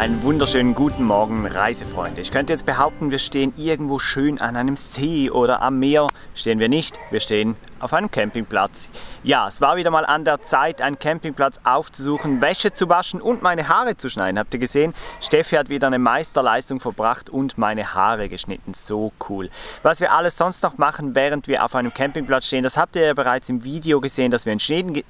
Einen wunderschönen guten Morgen, Reisefreunde. Ich könnte jetzt behaupten, wir stehen irgendwo schön an einem See oder am Meer. Stehen wir nicht, wir stehen auf einem Campingplatz. Ja, es war wieder mal an der Zeit, einen Campingplatz aufzusuchen, Wäsche zu waschen und meine Haare zu schneiden. Habt ihr gesehen? Steffi hat wieder eine Meisterleistung verbracht und meine Haare geschnitten. So cool. Was wir alles sonst noch machen, während wir auf einem Campingplatz stehen, das habt ihr ja bereits im Video gesehen, dass wir in Schweden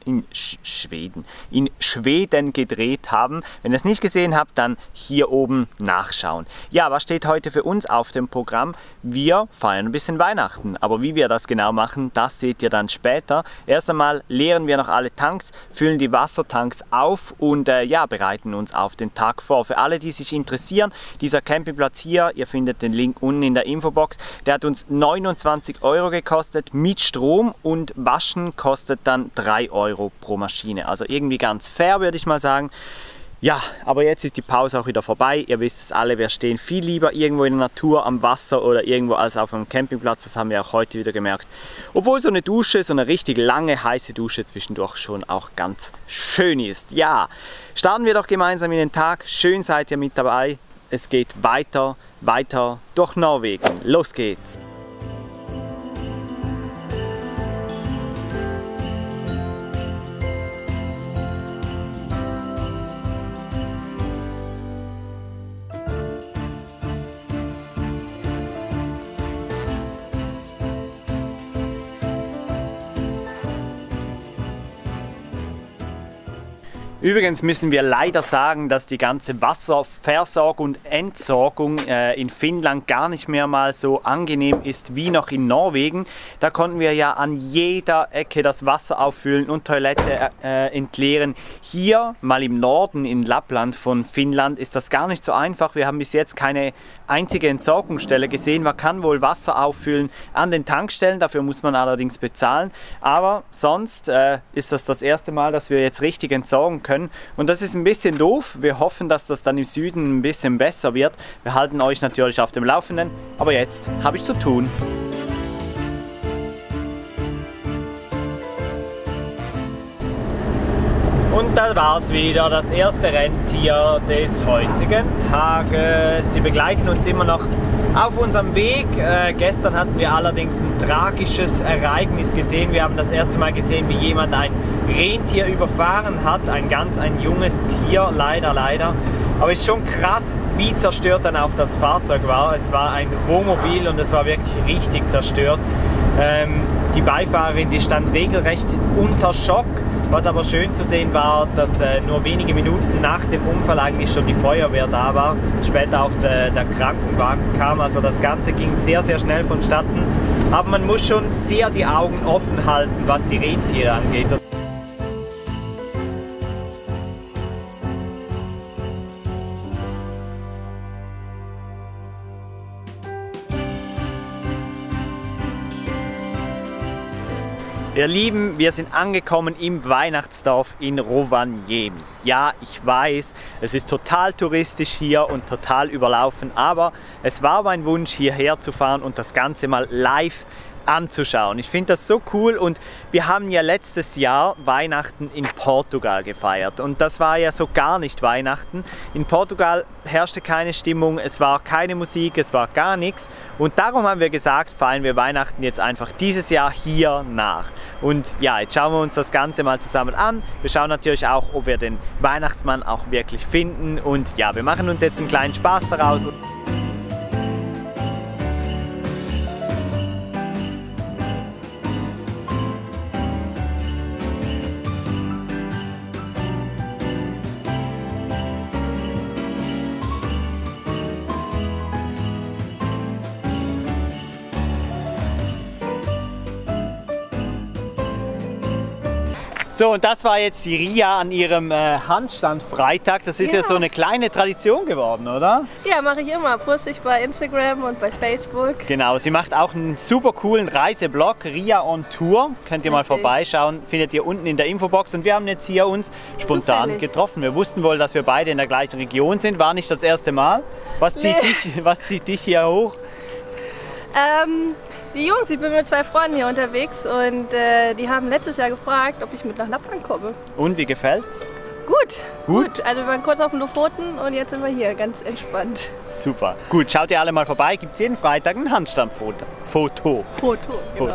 gedreht haben. Wenn ihr es nicht gesehen habt, dann hier oben nachschauen. Ja, was steht heute für uns auf dem Programm? Wir feiern ein bisschen Weihnachten, aber wie wir das genau machen, das seht ihr dann später. Erst einmal leeren wir noch alle Tanks, füllen die Wassertanks auf und ja, bereiten uns auf den Tag vor. Für alle, die sich interessieren, dieser Campingplatz hier, ihr findet den Link unten in der Infobox, der hat uns 29 € gekostet mit Strom und Waschen kostet dann 3 € pro Maschine. Also irgendwie ganz fair, würde ich mal sagen. Ja, aber jetzt ist die Pause auch wieder vorbei. Ihr wisst es alle, wir stehen viel lieber irgendwo in der Natur, am Wasser oder irgendwo als auf einem Campingplatz. Das haben wir auch heute wieder gemerkt. Obwohl so eine Dusche, so eine richtig lange, heiße Dusche zwischendurch schon auch ganz schön ist. Ja, starten wir doch gemeinsam in den Tag. Schön seid ihr mit dabei. Es geht weiter durch Norwegen. Los geht's! Übrigens müssen wir leider sagen, dass die ganze Wasserversorgung und Entsorgung in Finnland gar nicht mehr mal so angenehm ist wie noch in Norwegen. Da konnten wir ja an jeder Ecke das Wasser auffüllen und Toilette entleeren. Hier, mal im Norden in Lappland von Finnland, ist das gar nicht so einfach. Wir haben bis jetzt keine einzige Entsorgungsstelle gesehen. Man kann wohl Wasser auffüllen an den Tankstellen, dafür muss man allerdings bezahlen. Aber sonst ist das erste Mal, dass wir jetzt richtig entsorgen können. Und das ist ein bisschen doof. Wir hoffen, dass das dann im Süden ein bisschen besser wird. Wir halten euch natürlich auf dem Laufenden. Aber jetzt habe ich zu tun. Und da war es wieder, das erste Rentier des heutigen Tages. Sie begleiten uns immer noch auf unserem Weg. Gestern hatten wir allerdings ein tragisches Ereignis gesehen. Wir haben das erste Mal gesehen, wie jemand ein Rentier überfahren hat. Ein junges Tier, leider. Aber es ist schon krass, wie zerstört dann auch das Fahrzeug war. Es war ein Wohnmobil und es war wirklich richtig zerstört. Die Beifahrerin, die stand regelrecht unter Schock. Was aber schön zu sehen war, dass nur wenige Minuten nach dem Unfall eigentlich schon die Feuerwehr da war. Später auch der Krankenwagen kam. Also das Ganze ging sehr, sehr schnell vonstatten. Aber man muss schon sehr die Augen offen halten, was die Rentiere angeht. Ihr Lieben, wir sind angekommen im Weihnachtsdorf in Rovaniemi. Ja, ich weiß, es ist total touristisch hier und total überlaufen, aber es war mein Wunsch, hierher zu fahren und das Ganze mal live anzuschauen. Ich finde das so cool und wir haben ja letztes Jahr Weihnachten in Portugal gefeiert und das war ja so gar nicht Weihnachten. In Portugal herrschte keine Stimmung, es war keine Musik, es war gar nichts und darum haben wir gesagt, feiern wir Weihnachten jetzt einfach dieses Jahr hier nach. Und ja, jetzt schauen wir uns das Ganze mal zusammen an. Wir schauen natürlich auch, ob wir den Weihnachtsmann auch wirklich finden und ja, wir machen uns jetzt einen kleinen Spaß daraus. So, und das war jetzt die Ria an ihrem Handstand-Freitag. Das ist ja so eine kleine Tradition geworden, oder? Ja, mache ich immer. Poste ich bei Instagram und bei Facebook. Genau, sie macht auch einen super coolen Reiseblog, Ria on Tour. Könnt ihr mal vorbeischauen, findet ihr unten in der Infobox. Und wir haben jetzt hier uns spontan getroffen. Wir wussten wohl, dass wir beide in der gleichen Region sind. War nicht das erste Mal. Was zieht dich hier hoch? Die Jungs, ich bin mit 2 Freunden hier unterwegs und die haben letztes Jahr gefragt, ob ich mit nach Lappland komme. Und wie gefällt's? Gut. Also wir waren kurz auf den Lofoten und jetzt sind wir hier, ganz entspannt. Super. Gut, schaut ihr alle mal vorbei. Gibt es jeden Freitag ein Handstandfoto. Foto, genau.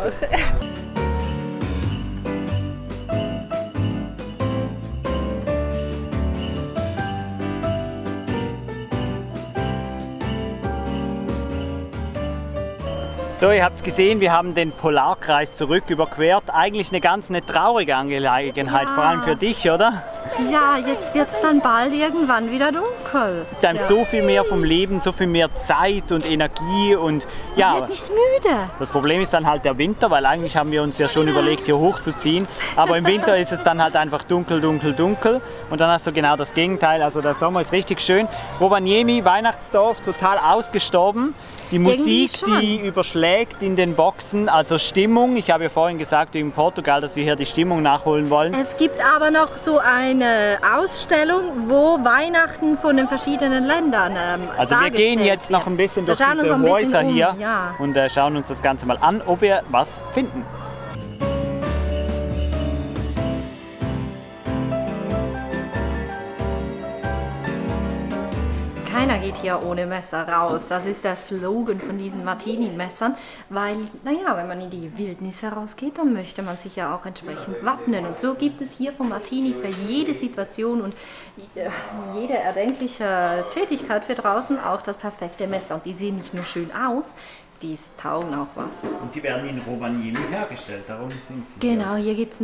So, ihr habt es gesehen, wir haben den Polarkreis zurück überquert. Eigentlich eine ganz traurige Angelegenheit, vor allem für dich, oder? Ja, jetzt wird es dann bald irgendwann wieder dunkel. Dann so viel mehr vom Leben, so viel mehr Zeit und Energie und ja. Man wird nicht müde. Das Problem ist dann halt der Winter, weil eigentlich haben wir uns ja schon überlegt, hier hochzuziehen. Aber im Winter ist es dann halt einfach dunkel und dann hast du genau das Gegenteil. Also der Sommer ist richtig schön. Rovaniemi, Weihnachtsdorf, total ausgestorben. Die Musik, die überschlägt in den Boxen, also Stimmung. Ich habe ja vorhin gesagt in Portugal, dass wir hier die Stimmung nachholen wollen. Es gibt aber noch so eine Ausstellung, wo Weihnachten von den verschiedenen Ländern Also wir gehen jetzt noch ein bisschen durch diese Häuser hier und schauen uns das Ganze mal an, ob wir was finden. Keiner geht hier ohne Messer raus. Das ist der Slogan von diesen Martini-Messern, weil, naja, wenn man in die Wildnis herausgeht, dann möchte man sich ja auch entsprechend wappnen. Und so gibt es hier von Martini für jede Situation und jede erdenkliche Tätigkeit für draußen auch das perfekte Messer. Und die sehen nicht nur schön aus, die taugen auch was. Und die werden in Rovaniemi hergestellt, darum sind sie. Genau, hier gibt es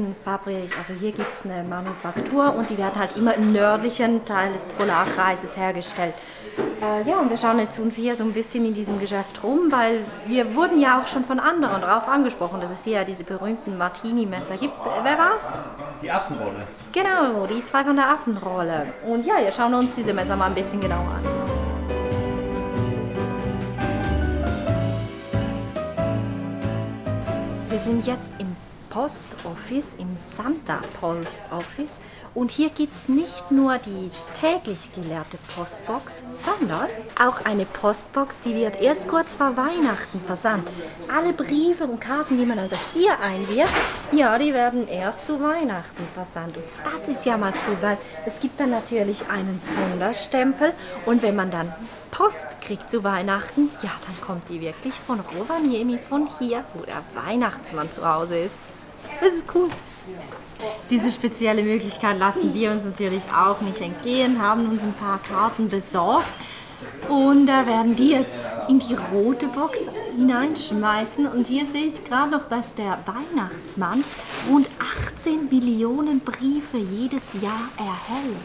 eine Manufaktur und die werden halt immer im nördlichen Teil des Polarkreises hergestellt. Ja, und wir schauen jetzt uns hier so ein bisschen in diesem Geschäft rum, weil wir wurden ja auch schon von anderen darauf angesprochen, dass es hier ja diese berühmten Martini-Messer gibt. Wer war's? Die Affenrolle. Genau, die zwei von der Affenrolle. Und ja, wir schauen uns diese Messer mal ein bisschen genauer an. Wir sind jetzt im Post Office, im Santa Post Office und hier gibt es nicht nur die täglich geleerte Postbox, sondern auch eine Postbox, die wird erst kurz vor Weihnachten versandt. Alle Briefe und Karten, die man also hier einwirft, ja, die werden erst zu Weihnachten versandt. Und das ist ja mal cool, weil es gibt dann natürlich einen Sonderstempel und wenn man dann Post kriegt zu Weihnachten, ja, dann kommt die wirklich von Rovaniemi, von hier, wo der Weihnachtsmann zu Hause ist. Das ist cool. Diese spezielle Möglichkeit lassen wir uns natürlich auch nicht entgehen, haben uns ein paar Karten besorgt und da werden die jetzt in die rote Box hineinschmeißen. Und hier sehe ich gerade noch, dass der Weihnachtsmann rund 18 Millionen Briefe jedes Jahr erhält.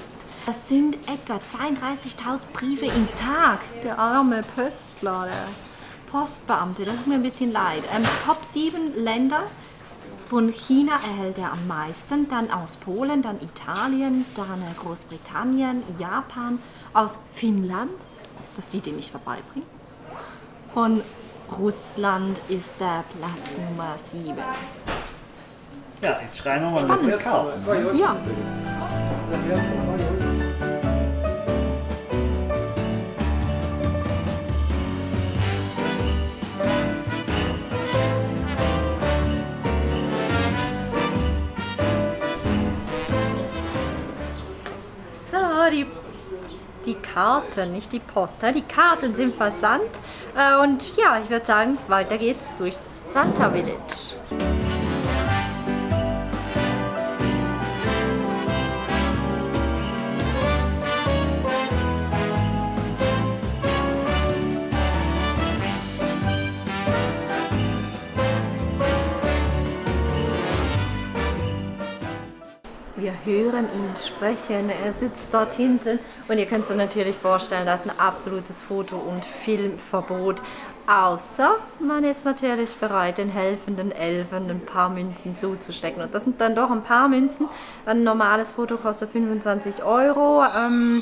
Das sind etwa 32.000 Briefe im Tag. Der arme Pöstler, der Postbeamte, das tut mir ein bisschen leid. Top 7 Länder. Von China erhält er am meisten, dann aus Polen, dann Italien, dann Großbritannien, Japan, aus Finnland, dass sie den nicht vorbeibringen. Von Russland ist der Platz Nummer 7. Ja, jetzt schreiben wir mal mit Karten. Ja. Die Karten, nicht die Post. Die Karten sind versandt und ja, ich würde sagen, weiter geht's durchs Santa Village. Wir hören ihn sprechen, er sitzt dort hinten und ihr könnt euch natürlich vorstellen, das ist ein absolutes Foto- und Filmverbot. Außer man ist natürlich bereit, den helfenden Elfen ein paar Münzen zuzustecken. Und das sind dann doch ein paar Münzen. Ein normales Foto kostet 25 €.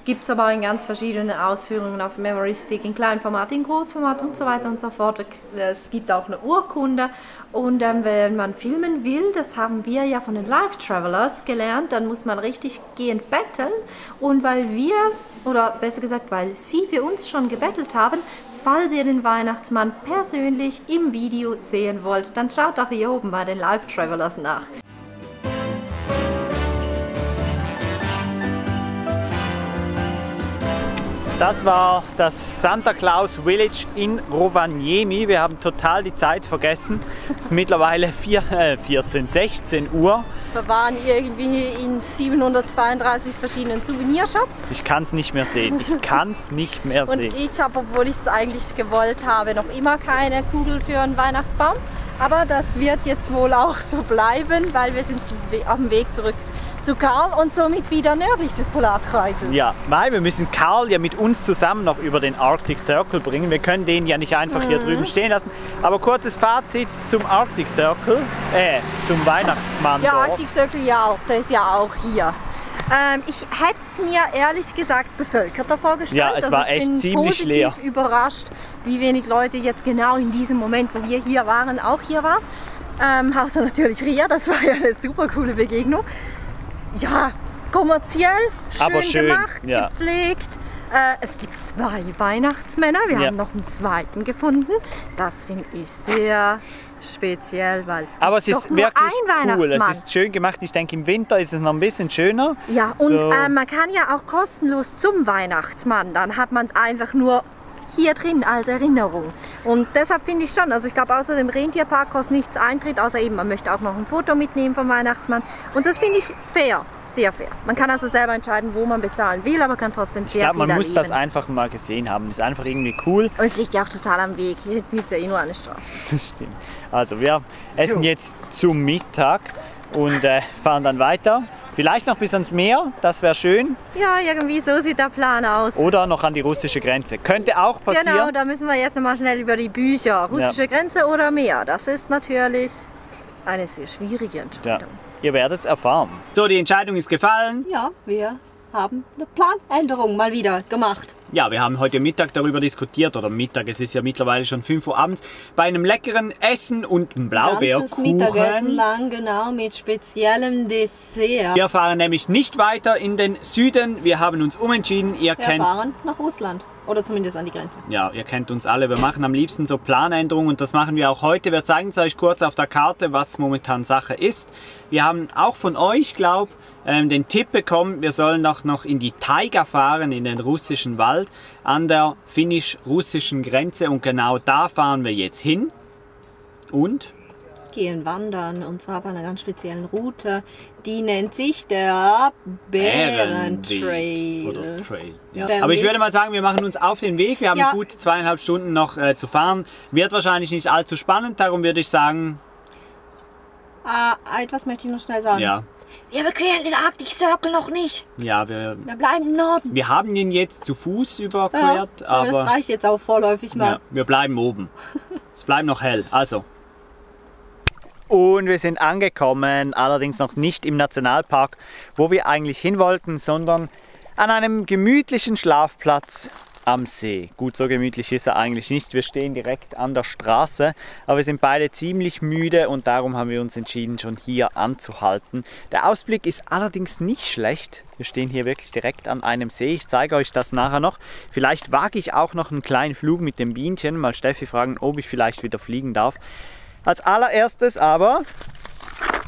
Gibt es aber in ganz verschiedenen Ausführungen auf Memory Stick, in Kleinformat, in Großformat und so weiter und so fort. Es gibt auch eine Urkunde und wenn man filmen will, das haben wir ja von den Live Travelers gelernt, dann muss man richtig gehend betteln und weil wir, oder besser gesagt, weil sie für uns schon gebettelt haben, falls ihr den Weihnachtsmann persönlich im Video sehen wollt, dann schaut doch hier oben bei den Live Travelers nach. Das war das Santa Claus Village in Rovaniemi. Wir haben total die Zeit vergessen. Es ist mittlerweile 16 Uhr. Wir waren irgendwie in 732 verschiedenen Souvenirshops. Ich kann es nicht mehr sehen. Ich kann es nicht mehr Und sehen. ich habe, obwohl ich es eigentlich gewollt habe, noch immer keine Kugel für einen Weihnachtsbaum. Aber das wird jetzt wohl auch so bleiben, weil wir sind auf dem Weg zurück zu Karl und somit wieder nördlich des Polarkreises. Ja, weil wir müssen Karl ja mit uns zusammen noch über den Arctic Circle bringen. Wir können den ja nicht einfach hier drüben stehen lassen. Aber kurzes Fazit zum Arctic Circle, zum Weihnachtsmann. Ja, dort. Arctic Circle ja auch, der ist ja auch hier. Ich hätte es mir ehrlich gesagt bevölkerter vorgestellt. Ja, es war echt ziemlich leer. Ich bin positiv überrascht, wie wenig Leute jetzt genau in diesem Moment, wo wir hier waren, auch hier waren. Außer natürlich Ria, das war ja eine super coole Begegnung. Ja, kommerziell, schön gemacht, ja. Gepflegt. Es gibt 2 Weihnachtsmänner, wir haben noch einen zweiten gefunden. Das finde ich sehr speziell, weil es Aber es gibt ist doch nur wirklich einen cool, es Weihnachtsmann. ist schön gemacht. Ich denke, im Winter ist es noch ein bisschen schöner. Ja, und So. man kann ja auch kostenlos zum Weihnachtsmann, dann hat man es einfach nur hier drin als Erinnerung. Und deshalb finde ich schon, also ich glaube, außer dem Rentierpark kostet nichts Eintritt, außer eben, man möchte auch noch ein Foto mitnehmen vom Weihnachtsmann. Und das finde ich fair, sehr fair. Man kann also selber entscheiden, wo man bezahlen will, aber kann trotzdem Ich sehr glaube, viel man muss erleben. das einfach mal gesehen haben. Das ist einfach irgendwie cool. Und es liegt ja auch total am Weg, hier gibt es ja eh nur eine Straße. Das stimmt. Also wir essen jetzt zum Mittag und fahren dann weiter. Vielleicht noch bis ans Meer, das wäre schön. Ja, irgendwie so sieht der Plan aus. Oder noch an die russische Grenze. Könnte auch passieren. Genau, da müssen wir jetzt mal schnell über die Bücher. Russische Grenze oder Meer, das ist natürlich eine sehr schwierige Ja. Entscheidung. Ihr werdet es erfahren. So, die Entscheidung ist gefallen. Ja, wir haben eine Planänderung mal wieder gemacht. Ja, wir haben heute Mittag darüber diskutiert, oder Mittag, es ist ja mittlerweile schon 5 Uhr abends, bei einem leckeren Essen und einem Ganzes Blaubeerkuchen. Mittagessen lang, genau, mit speziellem Dessert. Wir fahren nämlich nicht weiter in den Süden. Wir haben uns umentschieden. Wir fahren nach Russland. Oder zumindest an die Grenze. Ja, ihr kennt uns alle. Wir machen am liebsten so Planänderungen und das machen wir auch heute. Wir zeigen es euch kurz auf der Karte, was momentan Sache ist. Wir haben auch von euch, glaube ich, den Tipp bekommen, wir sollen noch in die Taiga fahren, in den russischen Wald, an der finnisch-russischen Grenze. Und genau da fahren wir jetzt hin. Und? Gehen wandern, und zwar auf einer ganz speziellen Route. Die nennt sich der Bärentrail. Oder Trail. Ja. Der Aber ich Weg- würde mal sagen, wir machen uns auf den Weg. Wir haben Ja. gut 2,5 Stunden noch zu fahren. Wird wahrscheinlich nicht allzu spannend, darum würde ich sagen, Etwas möchte ich noch schnell sagen. ja. Wir überqueren den Arctic Circle noch nicht. Ja, wir bleiben im Norden. haben ihn jetzt zu Fuß Ja, überquert, aber das reicht jetzt auch vorläufig mal. ja, wir bleiben oben. Es bleibt noch hell. Also. Und wir sind angekommen, allerdings noch nicht im Nationalpark, wo wir eigentlich hin wollten, sondern an einem gemütlichen Schlafplatz am See. Gut, so gemütlich ist er eigentlich nicht. Wir stehen direkt an der Straße, aber wir sind beide ziemlich müde und darum haben wir uns entschieden, schon hier anzuhalten. Der Ausblick ist allerdings nicht schlecht. Wir stehen hier wirklich direkt an einem See. Ich zeige euch das nachher noch. Vielleicht wage ich auch noch einen kleinen Flug mit dem Bienchen. Mal Steffi fragen, ob ich vielleicht wieder fliegen darf. Als allererstes aber,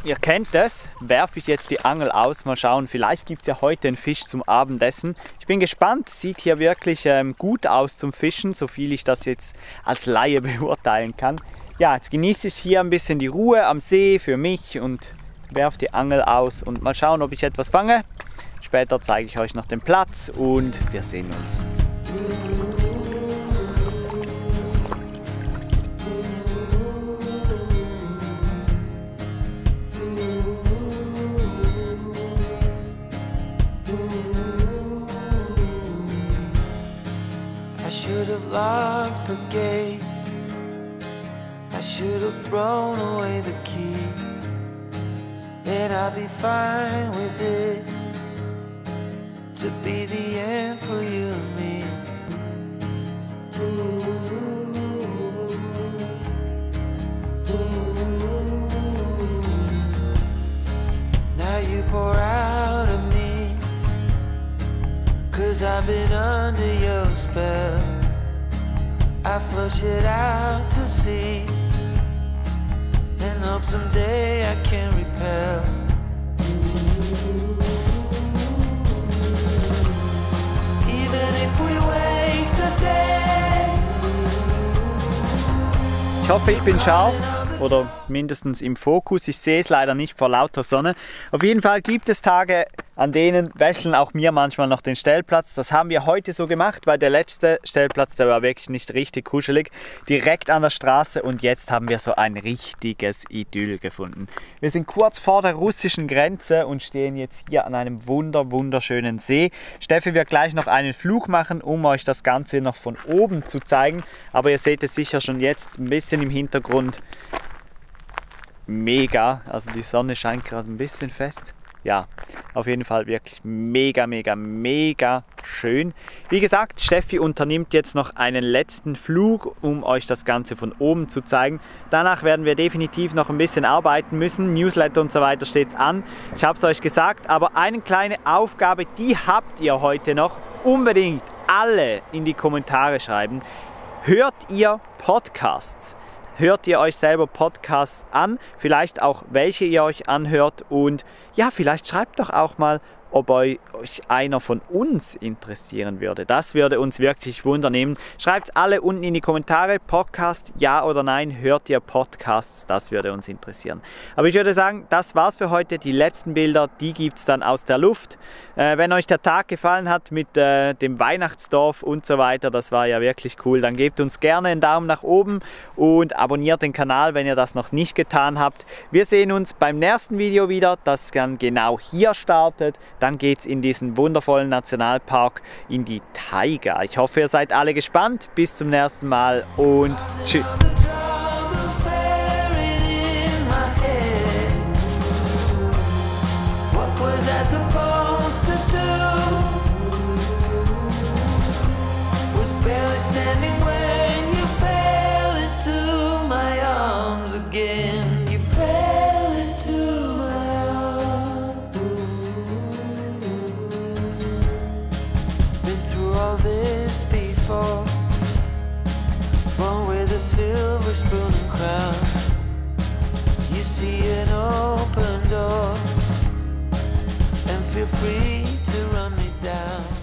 ihr kennt es, werfe ich jetzt die Angel aus. Mal schauen, vielleicht gibt es ja heute einen Fisch zum Abendessen. Ich bin gespannt, sieht hier wirklich gut aus zum Fischen, so viel ich das jetzt als Laie beurteilen kann. Ja, jetzt genieße ich hier ein bisschen die Ruhe am See für mich und werfe die Angel aus und mal schauen, ob ich etwas fange. Später zeige ich euch noch den Platz und wir sehen uns. I should have locked the gates. I should have thrown away the key. And I'll be fine with this, to be the end for you and me. Now you pour out of me, 'cause I've been under your spell. I flush it out to sea, and hope someday I can repel. Even if we went hoffe, ich bin scharf oder mindestens im Fokus. Ich sehe es leider nicht vor lauter Sonne. Auf jeden Fall gibt es Tage, an denen wechseln auch mir manchmal noch den Stellplatz. Das haben wir heute so gemacht, weil der letzte Stellplatz, der war wirklich nicht richtig kuschelig. Direkt an der Straße und jetzt haben wir so ein richtiges Idyll gefunden. Wir sind kurz vor der russischen Grenze und stehen jetzt hier an einem wunderschönen See. Steffi wird gleich noch einen Flug machen, um euch das Ganze noch von oben zu zeigen. Aber ihr seht es sicher schon jetzt ein bisschen im Hintergrund. Mega, also die Sonne scheint gerade ein bisschen fest. Ja, auf jeden Fall wirklich mega schön. Wie gesagt, Steffi unternimmt jetzt noch einen letzten Flug, um euch das Ganze von oben zu zeigen. Danach werden wir definitiv noch ein bisschen arbeiten müssen. Newsletter und so weiter steht an. Ich habe es euch gesagt, aber eine kleine Aufgabe, die habt ihr heute noch. Unbedingt alle in die Kommentare schreiben. Hört ihr Podcasts? Hört ihr euch selber Podcasts an, vielleicht auch welche ihr euch anhört und ja, vielleicht schreibt doch auch mal, ob euch einer von uns interessieren würde. Das würde uns wirklich wundernehmen. Schreibt es alle unten in die Kommentare, Podcast, ja oder nein, hört ihr Podcasts, das würde uns interessieren. Aber ich würde sagen, das war's für heute. Die letzten Bilder, die gibt es dann aus der Luft. Wenn euch der Tag gefallen hat mit dem Weihnachtsdorf und so weiter, das war ja wirklich cool, dann gebt uns gerne einen Daumen nach oben und abonniert den Kanal, wenn ihr das noch nicht getan habt. Wir sehen uns beim nächsten Video wieder, das dann genau hier startet. Dann geht es in diesen wundervollen Nationalpark in die Taiga. Ich hoffe, ihr seid alle gespannt. Bis zum nächsten Mal und tschüss. One with a silver spoon and crown. You see an open door and feel free to run me down.